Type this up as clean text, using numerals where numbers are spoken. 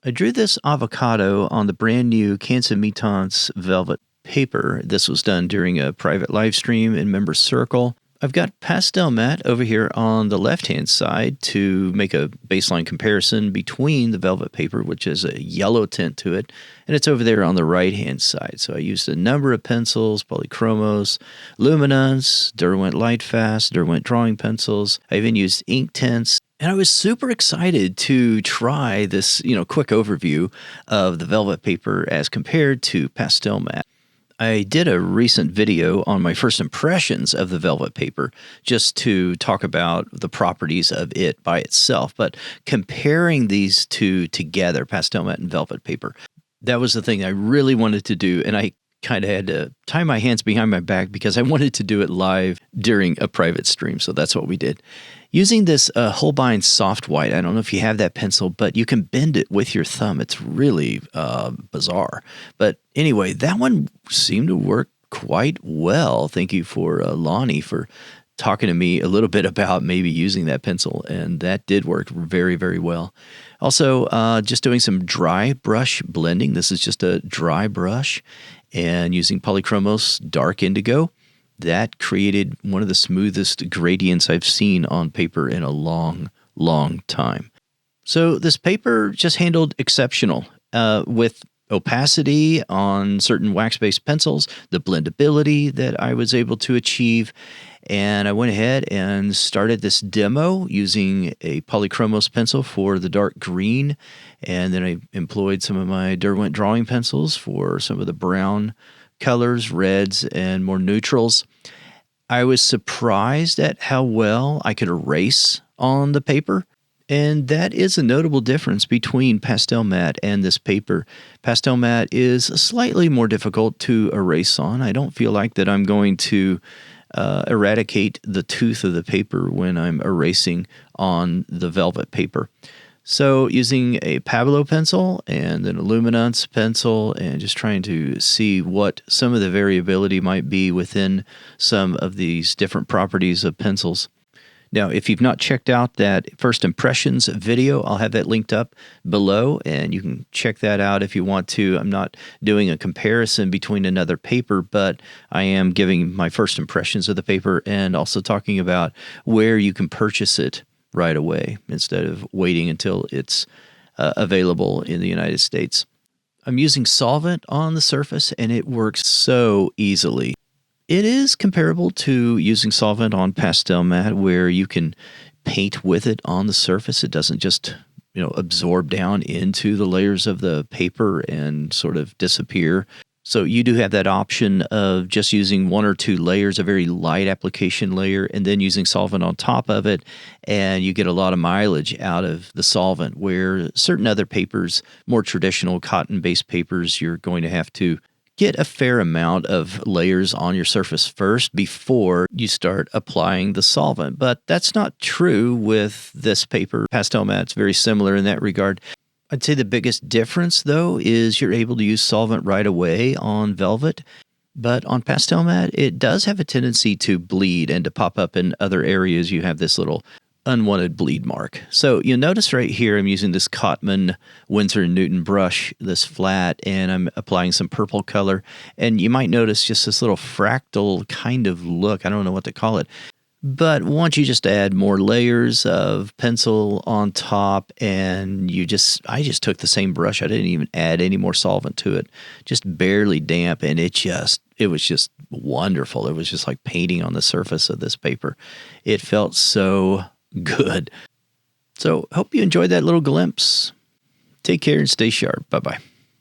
I drew this avocado on the brand new Canson Mi-Tientes Velvet Paper. This was done during a private live stream in Member Circle. I've got Pastelmat over here on the left-hand side to make a baseline comparison between the velvet paper, which has a yellow tint to it, and it's over there on the right-hand side. So I used a number of pencils, Polychromos, Luminance, Derwent Lightfast, Derwent Drawing pencils. I even used Inktense. And I was super excited to try this, quick overview of the velvet paper as compared to Pastelmat. I did a recent video on my first impressions of the velvet paper just to talk about the properties of it by itself, but comparing these two together, Pastelmat and velvet paper, that was the thing I really wanted to do, and I kind of had to tie my hands behind my back because I wanted to do it live during a private stream, so that's what we did. Using this Holbein Soft White, I don't know if you have that pencil, but you can bend it with your thumb. It's really bizarre. But anyway, that one seemed to work quite well. Thank you for Lonnie for talking to me a little bit about maybe using that pencil, and that did work very, very well. Also, just doing some dry brush blending. This is just a dry brush, and using Polychromos Dark Indigo. That created one of the smoothest gradients I've seen on paper in a long, long time. So this paper just handled exceptional with opacity on certain wax-based pencils, the blendability that I was able to achieve, and I went ahead and started this demo using a Polychromos pencil for the dark green, and then I employed some of my Derwent Drawing pencils for some of the brown colors, reds, and more neutrals. I was surprised at how well I could erase on the paper, and that is a notable difference between Pastelmat and this paper. Pastelmat is slightly more difficult to erase on. I don't feel like that I'm going to eradicate the tooth of the paper when I'm erasing on the velvet paper. So using a Pablo pencil and then a Luminance pencil and just trying to see what some of the variability might be within some of these different properties of pencils. Now, if you've not checked out that first impressions video, I'll have that linked up below, and you can check that out if you want to. I'm not doing a comparison between another paper, but I am giving my first impressions of the paper and also talking about where you can purchase it right away instead of waiting until it's available in the United States. I'm using Solvent on the surface, and it works so easily. It is comparable to using Solvent on Pastelmat, where you can paint with it on the surface. It doesn't just absorb down into the layers of the paper and sort of disappear. So you do have that option of just using one or two layers, a very light application layer, and then using solvent on top of it, and you get a lot of mileage out of the solvent, where certain other papers, more traditional cotton-based papers, you're going to have to get a fair amount of layers on your surface first before you start applying the solvent. But that's not true with this paper. Pastelmat's very similar in that regard. I'd say the biggest difference, though, is you're able to use solvent right away on velvet, but on Pastelmat, it does have a tendency to bleed and to pop up in other areas. You have this little unwanted bleed mark. So you'll notice right here I'm using this Cotman Winsor & Newton brush, this flat, and I'm applying some purple color, and you might notice just this little fractal kind of look. I don't know what to call it. But once you just add more layers of pencil on top, and I just took the same brush. I didn't even add any more solvent to it, just barely damp, and it was just wonderful. It was just like painting on the surface of this paper. It felt so good. So hope you enjoyed that little glimpse. Take care and stay sharp. Bye-bye.